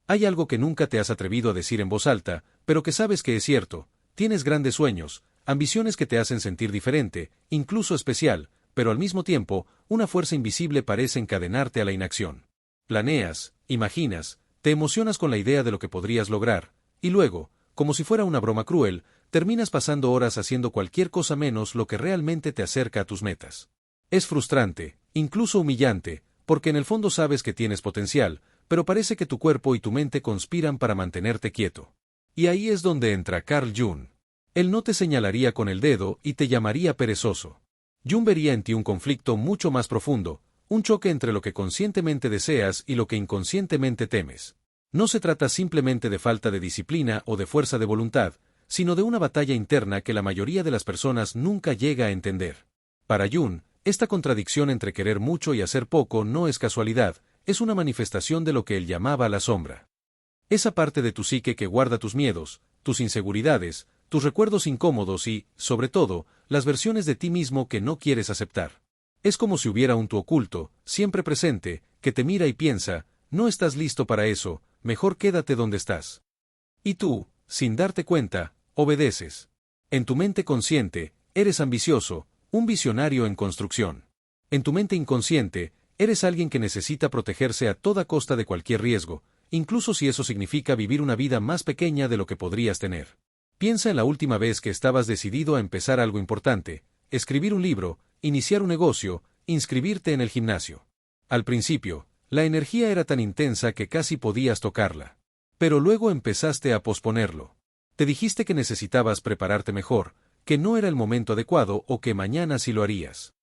Hay algo que nunca te has atrevido a decir en voz alta, pero que sabes que es cierto. Tienes grandes sueños, ambiciones que te hacen sentir diferente, incluso especial, pero al mismo tiempo, una fuerza invisible parece encadenarte a la inacción. Planeas, imaginas, te emocionas con la idea de lo que podrías lograr, y luego, como si fuera una broma cruel, terminas pasando horas haciendo cualquier cosa menos lo que realmente te acerca a tus metas. Es frustrante, incluso humillante, porque en el fondo sabes que tienes potencial, pero parece que tu cuerpo y tu mente conspiran para mantenerte quieto. Y ahí es donde entra Carl Jung. Él no te señalaría con el dedo y te llamaría perezoso. Jung vería en ti un conflicto mucho más profundo, un choque entre lo que conscientemente deseas y lo que inconscientemente temes. No se trata simplemente de falta de disciplina o de fuerza de voluntad, sino de una batalla interna que la mayoría de las personas nunca llega a entender. Para Jung, esta contradicción entre querer mucho y hacer poco no es casualidad, es una manifestación de lo que él llamaba la sombra. Esa parte de tu psique que guarda tus miedos, tus inseguridades, tus recuerdos incómodos y, sobre todo, las versiones de ti mismo que no quieres aceptar. Es como si hubiera un tú oculto, siempre presente, que te mira y piensa, no estás listo para eso, mejor quédate donde estás. Y tú, sin darte cuenta, obedeces. En tu mente consciente, eres ambicioso, un visionario en construcción. En tu mente inconsciente, eres alguien que necesita protegerse a toda costa de cualquier riesgo, incluso si eso significa vivir una vida más pequeña de lo que podrías tener. Piensa en la última vez que estabas decidido a empezar algo importante, escribir un libro, iniciar un negocio, inscribirte en el gimnasio. Al principio, la energía era tan intensa que casi podías tocarla. Pero luego empezaste a posponerlo. Te dijiste que necesitabas prepararte mejor, que no era el momento adecuado o que mañana sí lo harías.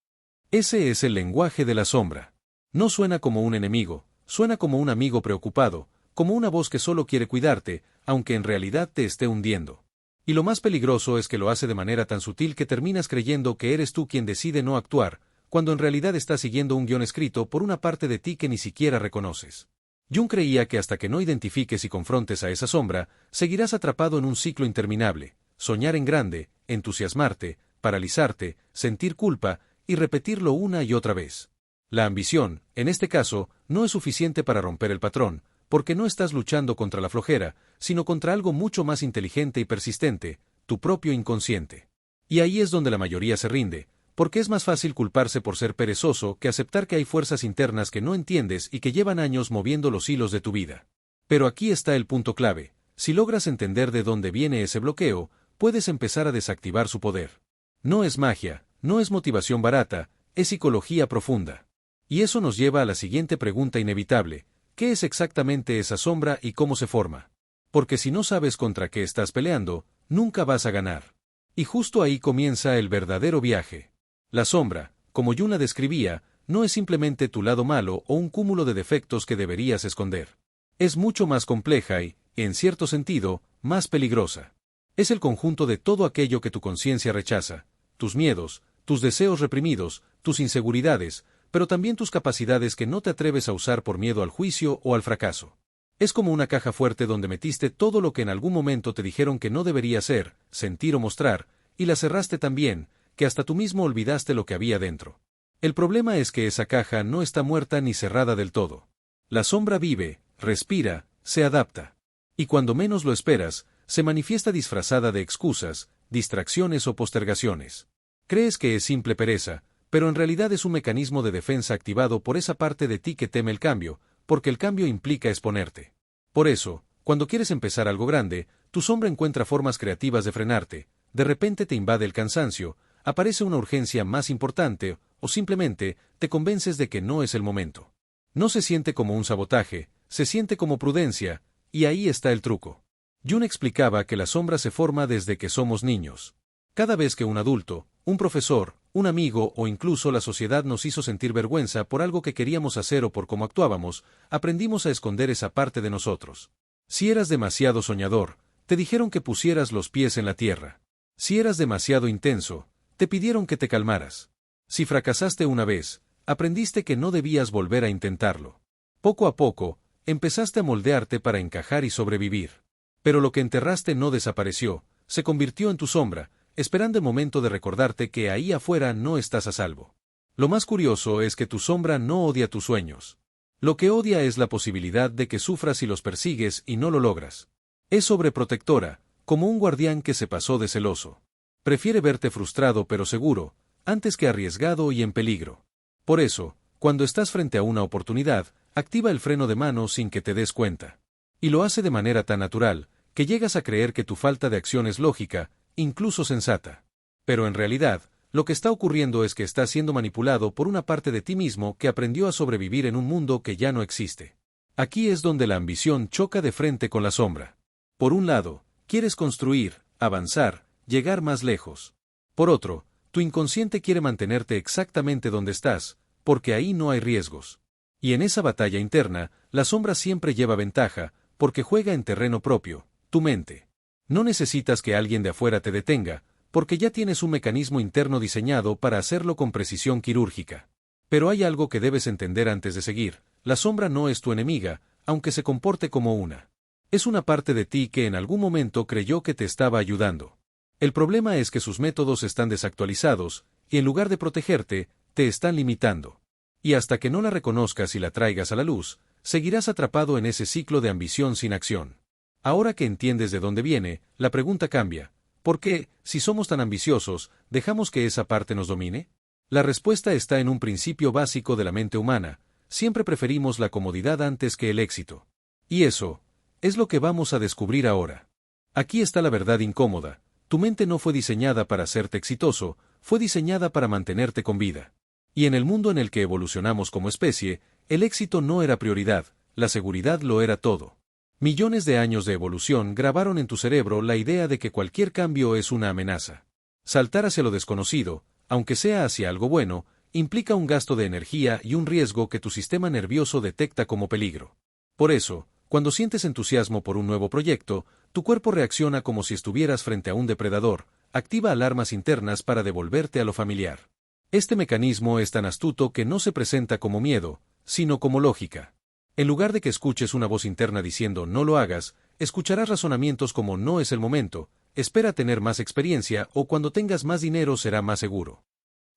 Ese es el lenguaje de la sombra. No suena como un enemigo, suena como un amigo preocupado, como una voz que solo quiere cuidarte, aunque en realidad te esté hundiendo. Y lo más peligroso es que lo hace de manera tan sutil que terminas creyendo que eres tú quien decide no actuar, cuando en realidad estás siguiendo un guión escrito por una parte de ti que ni siquiera reconoces. Jung creía que hasta que no identifiques y confrontes a esa sombra, seguirás atrapado en un ciclo interminable, soñar en grande, entusiasmarte, paralizarte, sentir culpa y repetirlo una y otra vez. La ambición, en este caso, no es suficiente para romper el patrón, porque no estás luchando contra la flojera, sino contra algo mucho más inteligente y persistente, tu propio inconsciente. Y ahí es donde la mayoría se rinde, porque es más fácil culparse por ser perezoso que aceptar que hay fuerzas internas que no entiendes y que llevan años moviendo los hilos de tu vida. Pero aquí está el punto clave: si logras entender de dónde viene ese bloqueo, puedes empezar a desactivar su poder. No es magia, no es motivación barata, es psicología profunda. Y eso nos lleva a la siguiente pregunta inevitable: ¿qué es exactamente esa sombra y cómo se forma? Porque si no sabes contra qué estás peleando, nunca vas a ganar. Y justo ahí comienza el verdadero viaje. La sombra, como Jung la describía, no es simplemente tu lado malo o un cúmulo de defectos que deberías esconder. Es mucho más compleja y, en cierto sentido, más peligrosa. Es el conjunto de todo aquello que tu conciencia rechaza, tus miedos, tus deseos reprimidos, tus inseguridades, pero también tus capacidades que no te atreves a usar por miedo al juicio o al fracaso. Es como una caja fuerte donde metiste todo lo que en algún momento te dijeron que no debería ser, sentir o mostrar, y la cerraste tan bien, que hasta tú mismo olvidaste lo que había dentro. El problema es que esa caja no está muerta ni cerrada del todo. La sombra vive, respira, se adapta. Y cuando menos lo esperas, se manifiesta disfrazada de excusas, distracciones o postergaciones. Crees que es simple pereza, pero en realidad es un mecanismo de defensa activado por esa parte de ti que teme el cambio, porque el cambio implica exponerte. Por eso, cuando quieres empezar algo grande, tu sombra encuentra formas creativas de frenarte, de repente te invade el cansancio, aparece una urgencia más importante, o simplemente te convences de que no es el momento. No se siente como un sabotaje, se siente como prudencia, y ahí está el truco. Jung explicaba que la sombra se forma desde que somos niños. Cada vez que un adulto, un profesor, un amigo o incluso la sociedad nos hizo sentir vergüenza por algo que queríamos hacer o por cómo actuábamos, aprendimos a esconder esa parte de nosotros. Si eras demasiado soñador, te dijeron que pusieras los pies en la tierra. Si eras demasiado intenso, te pidieron que te calmaras. Si fracasaste una vez, aprendiste que no debías volver a intentarlo. Poco a poco, empezaste a moldearte para encajar y sobrevivir. Pero lo que enterraste no desapareció, se convirtió en tu sombra, esperando el momento de recordarte que ahí afuera no estás a salvo. Lo más curioso es que tu sombra no odia tus sueños. Lo que odia es la posibilidad de que sufras si los persigues y no lo logras. Es sobreprotectora, como un guardián que se pasó de celoso. Prefiere verte frustrado pero seguro, antes que arriesgado y en peligro. Por eso, cuando estás frente a una oportunidad, activa el freno de mano sin que te des cuenta. Y lo hace de manera tan natural, que llegas a creer que tu falta de acción es lógica, incluso sensata. Pero en realidad, lo que está ocurriendo es que estás siendo manipulado por una parte de ti mismo que aprendió a sobrevivir en un mundo que ya no existe. Aquí es donde la ambición choca de frente con la sombra. Por un lado, quieres construir, avanzar, llegar más lejos. Por otro, tu inconsciente quiere mantenerte exactamente donde estás, porque ahí no hay riesgos. Y en esa batalla interna, la sombra siempre lleva ventaja, porque juega en terreno propio, tu mente. No necesitas que alguien de afuera te detenga, porque ya tienes un mecanismo interno diseñado para hacerlo con precisión quirúrgica. Pero hay algo que debes entender antes de seguir: la sombra no es tu enemiga, aunque se comporte como una. Es una parte de ti que en algún momento creyó que te estaba ayudando. El problema es que sus métodos están desactualizados, y en lugar de protegerte, te están limitando. Y hasta que no la reconozcas y la traigas a la luz, seguirás atrapado en ese ciclo de ambición sin acción. Ahora que entiendes de dónde viene, la pregunta cambia: ¿por qué, si somos tan ambiciosos, dejamos que esa parte nos domine? La respuesta está en un principio básico de la mente humana: siempre preferimos la comodidad antes que el éxito. Y eso es lo que vamos a descubrir ahora. Aquí está la verdad incómoda: tu mente no fue diseñada para hacerte exitoso, fue diseñada para mantenerte con vida. Y en el mundo en el que evolucionamos como especie, el éxito no era prioridad, la seguridad lo era todo. Millones de años de evolución grabaron en tu cerebro la idea de que cualquier cambio es una amenaza. Saltar hacia lo desconocido, aunque sea hacia algo bueno, implica un gasto de energía y un riesgo que tu sistema nervioso detecta como peligro. Por eso, cuando sientes entusiasmo por un nuevo proyecto, tu cuerpo reacciona como si estuvieras frente a un depredador, activa alarmas internas para devolverte a lo familiar. Este mecanismo es tan astuto que no se presenta como miedo, sino como lógica. En lugar de que escuches una voz interna diciendo no lo hagas, escucharás razonamientos como no es el momento, espera tener más experiencia o cuando tengas más dinero será más seguro.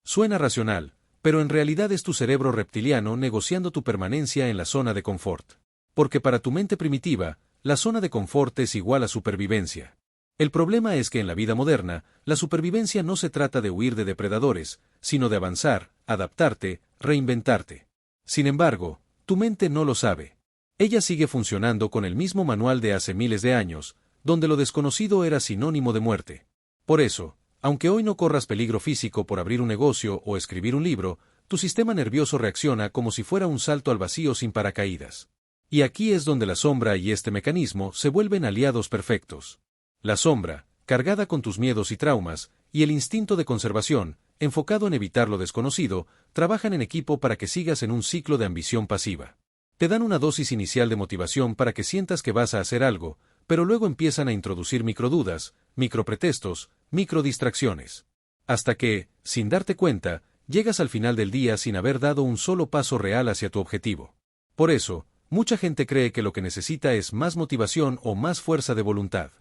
Suena racional, pero en realidad es tu cerebro reptiliano negociando tu permanencia en la zona de confort. Porque para tu mente primitiva, la zona de confort es igual a supervivencia. El problema es que en la vida moderna, la supervivencia no se trata de huir de depredadores, sino de avanzar, adaptarte, reinventarte. Sin embargo, tu mente no lo sabe. Ella sigue funcionando con el mismo manual de hace miles de años, donde lo desconocido era sinónimo de muerte. Por eso, aunque hoy no corras peligro físico por abrir un negocio o escribir un libro, tu sistema nervioso reacciona como si fuera un salto al vacío sin paracaídas. Y aquí es donde la sombra y este mecanismo se vuelven aliados perfectos. La sombra, cargada con tus miedos y traumas, y el instinto de conservación, enfocado en evitar lo desconocido, trabajan en equipo para que sigas en un ciclo de ambición pasiva. Te dan una dosis inicial de motivación para que sientas que vas a hacer algo, pero luego empiezan a introducir microdudas, micropretextos, microdistracciones. Hasta que, sin darte cuenta, llegas al final del día sin haber dado un solo paso real hacia tu objetivo. Por eso, mucha gente cree que lo que necesita es más motivación o más fuerza de voluntad.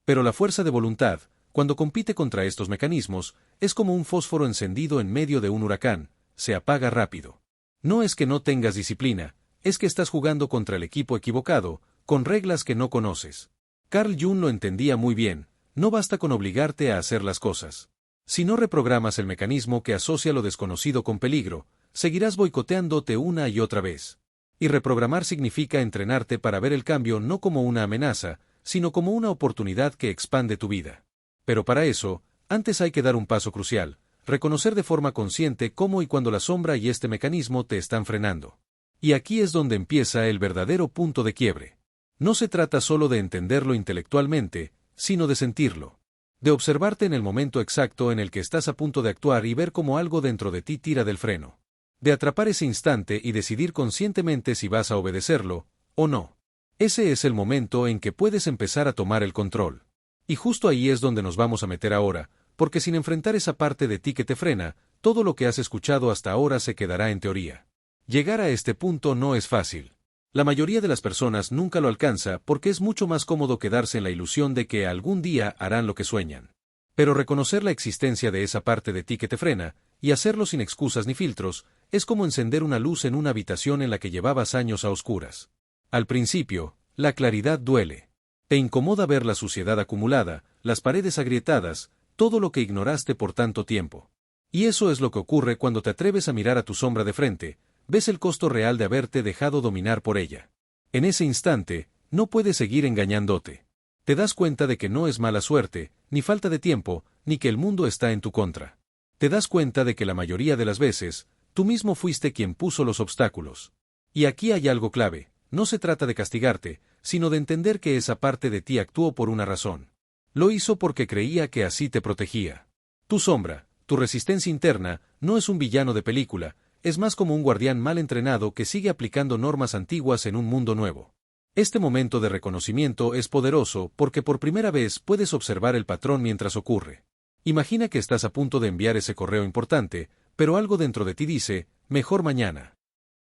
Pero la fuerza de voluntad, cuando compite contra estos mecanismos, es como un fósforo encendido en medio de un huracán: se apaga rápido. No es que no tengas disciplina, es que estás jugando contra el equipo equivocado, con reglas que no conoces. Carl Jung lo entendía muy bien: no basta con obligarte a hacer las cosas. Si no reprogramas el mecanismo que asocia lo desconocido con peligro, seguirás boicoteándote una y otra vez. Y reprogramar significa entrenarte para ver el cambio no como una amenaza, sino como una oportunidad que expande tu vida. Pero para eso, antes hay que dar un paso crucial: reconocer de forma consciente cómo y cuándo la sombra y este mecanismo te están frenando. Y aquí es donde empieza el verdadero punto de quiebre. No se trata solo de entenderlo intelectualmente, sino de sentirlo. De observarte en el momento exacto en el que estás a punto de actuar y ver cómo algo dentro de ti tira del freno. De atrapar ese instante y decidir conscientemente si vas a obedecerlo, o no. Ese es el momento en que puedes empezar a tomar el control. Y justo ahí es donde nos vamos a meter ahora, porque sin enfrentar esa parte de ti que te frena, todo lo que has escuchado hasta ahora se quedará en teoría. Llegar a este punto no es fácil. La mayoría de las personas nunca lo alcanza porque es mucho más cómodo quedarse en la ilusión de que algún día harán lo que sueñan. Pero reconocer la existencia de esa parte de ti que te frena, y hacerlo sin excusas ni filtros, es como encender una luz en una habitación en la que llevabas años a oscuras. Al principio, la claridad duele. Te incomoda ver la suciedad acumulada, las paredes agrietadas, todo lo que ignoraste por tanto tiempo. Y eso es lo que ocurre cuando te atreves a mirar a tu sombra de frente, ves el costo real de haberte dejado dominar por ella. En ese instante, no puedes seguir engañándote. Te das cuenta de que no es mala suerte, ni falta de tiempo, ni que el mundo está en tu contra. Te das cuenta de que la mayoría de las veces, tú mismo fuiste quien puso los obstáculos. Y aquí hay algo clave, no se trata de castigarte, sino de entender que esa parte de ti actuó por una razón. Lo hizo porque creía que así te protegía. Tu sombra, tu resistencia interna, no es un villano de película, es más como un guardián mal entrenado que sigue aplicando normas antiguas en un mundo nuevo. Este momento de reconocimiento es poderoso porque por primera vez puedes observar el patrón mientras ocurre. Imagina que estás a punto de enviar ese correo importante, pero algo dentro de ti dice, mejor mañana.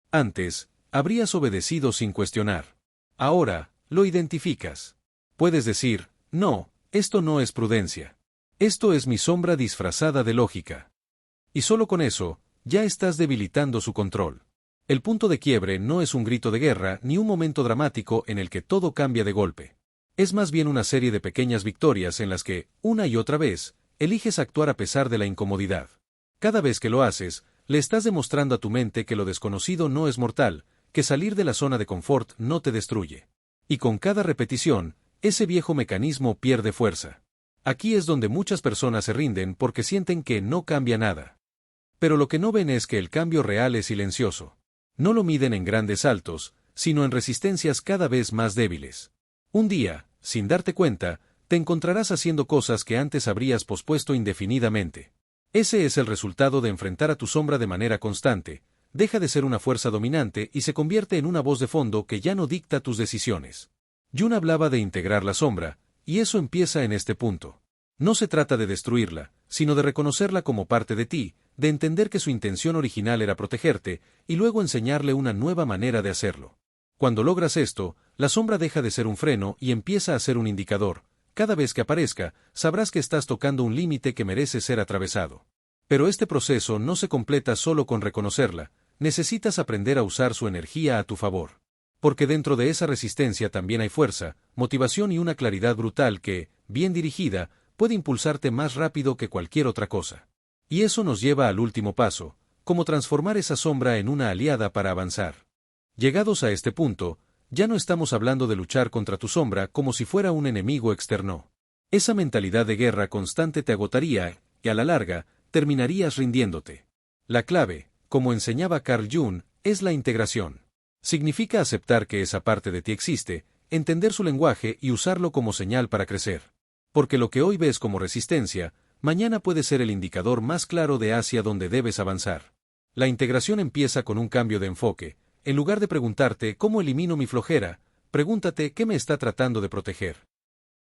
Antes, habrías obedecido sin cuestionar. Ahora, lo identificas. Puedes decir, no, esto no es prudencia. Esto es mi sombra disfrazada de lógica. Y solo con eso, ya estás debilitando su control. El punto de quiebre no es un grito de guerra ni un momento dramático en el que todo cambia de golpe. Es más bien una serie de pequeñas victorias en las que, una y otra vez, eliges actuar a pesar de la incomodidad. Cada vez que lo haces, le estás demostrando a tu mente que lo desconocido no es mortal, que salir de la zona de confort no te destruye. Y con cada repetición, ese viejo mecanismo pierde fuerza. Aquí es donde muchas personas se rinden porque sienten que no cambia nada. Pero lo que no ven es que el cambio real es silencioso. No lo miden en grandes saltos, sino en resistencias cada vez más débiles. Un día, sin darte cuenta, te encontrarás haciendo cosas que antes habrías pospuesto indefinidamente. Ese es el resultado de enfrentar a tu sombra de manera constante, deja de ser una fuerza dominante y se convierte en una voz de fondo que ya no dicta tus decisiones. Jung hablaba de integrar la sombra, y eso empieza en este punto. No se trata de destruirla, sino de reconocerla como parte de ti, de entender que su intención original era protegerte, y luego enseñarle una nueva manera de hacerlo. Cuando logras esto, la sombra deja de ser un freno y empieza a ser un indicador. Cada vez que aparezca, sabrás que estás tocando un límite que merece ser atravesado. Pero este proceso no se completa solo con reconocerla, necesitas aprender a usar su energía a tu favor. Porque dentro de esa resistencia también hay fuerza, motivación y una claridad brutal que, bien dirigida, puede impulsarte más rápido que cualquier otra cosa. Y eso nos lleva al último paso, cómo transformar esa sombra en una aliada para avanzar. Llegados a este punto, ya no estamos hablando de luchar contra tu sombra como si fuera un enemigo externo. Esa mentalidad de guerra constante te agotaría, y a la larga, terminarías rindiéndote. La clave, como enseñaba Carl Jung, es la integración. Significa aceptar que esa parte de ti existe, entender su lenguaje y usarlo como señal para crecer. Porque lo que hoy ves como resistencia, mañana puede ser el indicador más claro de hacia donde debes avanzar. La integración empieza con un cambio de enfoque. En lugar de preguntarte ¿cómo elimino mi flojera?, pregúntate ¿qué me está tratando de proteger?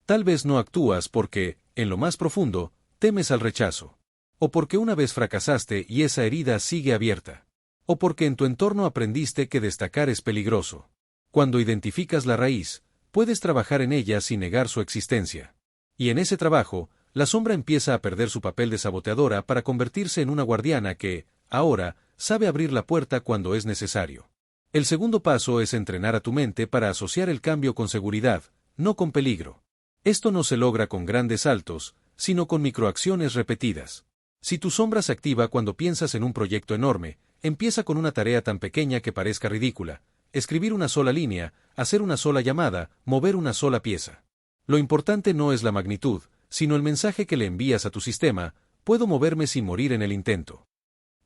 Tal vez no actúas porque, en lo más profundo, temes al rechazo. O porque una vez fracasaste y esa herida sigue abierta. O porque en tu entorno aprendiste que destacar es peligroso. Cuando identificas la raíz, puedes trabajar en ella sin negar su existencia. Y en ese trabajo, la sombra empieza a perder su papel de saboteadora para convertirse en una guardiana que, ahora, sabe abrir la puerta cuando es necesario. El segundo paso es entrenar a tu mente para asociar el cambio con seguridad, no con peligro. Esto no se logra con grandes saltos, sino con microacciones repetidas. Si tu sombra se activa cuando piensas en un proyecto enorme, empieza con una tarea tan pequeña que parezca ridícula: escribir una sola línea, hacer una sola llamada, mover una sola pieza. Lo importante no es la magnitud, sino el mensaje que le envías a tu sistema: puedo moverme sin morir en el intento.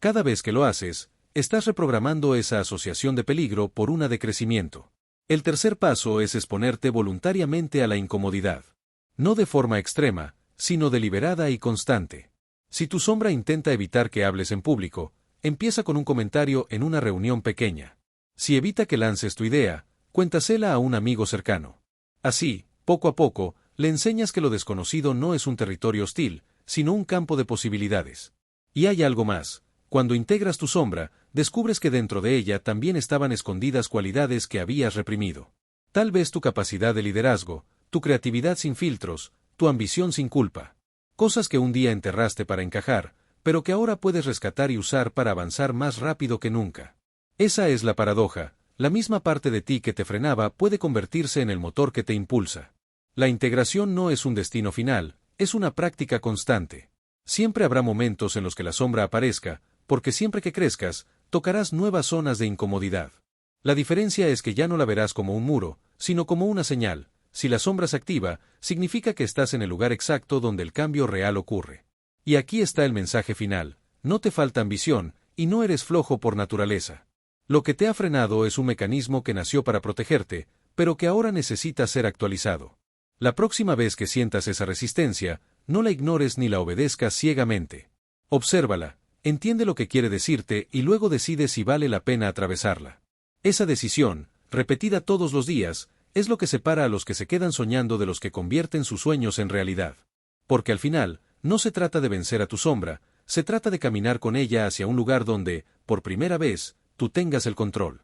Cada vez que lo haces, estás reprogramando esa asociación de peligro por una de crecimiento. El tercer paso es exponerte voluntariamente a la incomodidad. No de forma extrema, sino deliberada y constante. Si tu sombra intenta evitar que hables en público, empieza con un comentario en una reunión pequeña. Si evita que lances tu idea, cuéntasela a un amigo cercano. Así, poco a poco, le enseñas que lo desconocido no es un territorio hostil, sino un campo de posibilidades. Y hay algo más. Cuando integras tu sombra, descubres que dentro de ella también estaban escondidas cualidades que habías reprimido. Tal vez tu capacidad de liderazgo, tu creatividad sin filtros, tu ambición sin culpa. Cosas que un día enterraste para encajar, pero que ahora puedes rescatar y usar para avanzar más rápido que nunca. Esa es la paradoja, la misma parte de ti que te frenaba puede convertirse en el motor que te impulsa. La integración no es un destino final, es una práctica constante. Siempre habrá momentos en los que la sombra aparezca, porque siempre que crezcas, tocarás nuevas zonas de incomodidad. La diferencia es que ya no la verás como un muro, sino como una señal. Si la sombra se activa, significa que estás en el lugar exacto donde el cambio real ocurre. Y aquí está el mensaje final: no te falta ambición, y no eres flojo por naturaleza. Lo que te ha frenado es un mecanismo que nació para protegerte, pero que ahora necesita ser actualizado. La próxima vez que sientas esa resistencia, no la ignores ni la obedezcas ciegamente. Obsérvala, entiende lo que quiere decirte y luego decide si vale la pena atravesarla. Esa decisión, repetida todos los días, es lo que separa a los que se quedan soñando de los que convierten sus sueños en realidad. Porque al final, no se trata de vencer a tu sombra, se trata de caminar con ella hacia un lugar donde, por primera vez, tú tengas el control.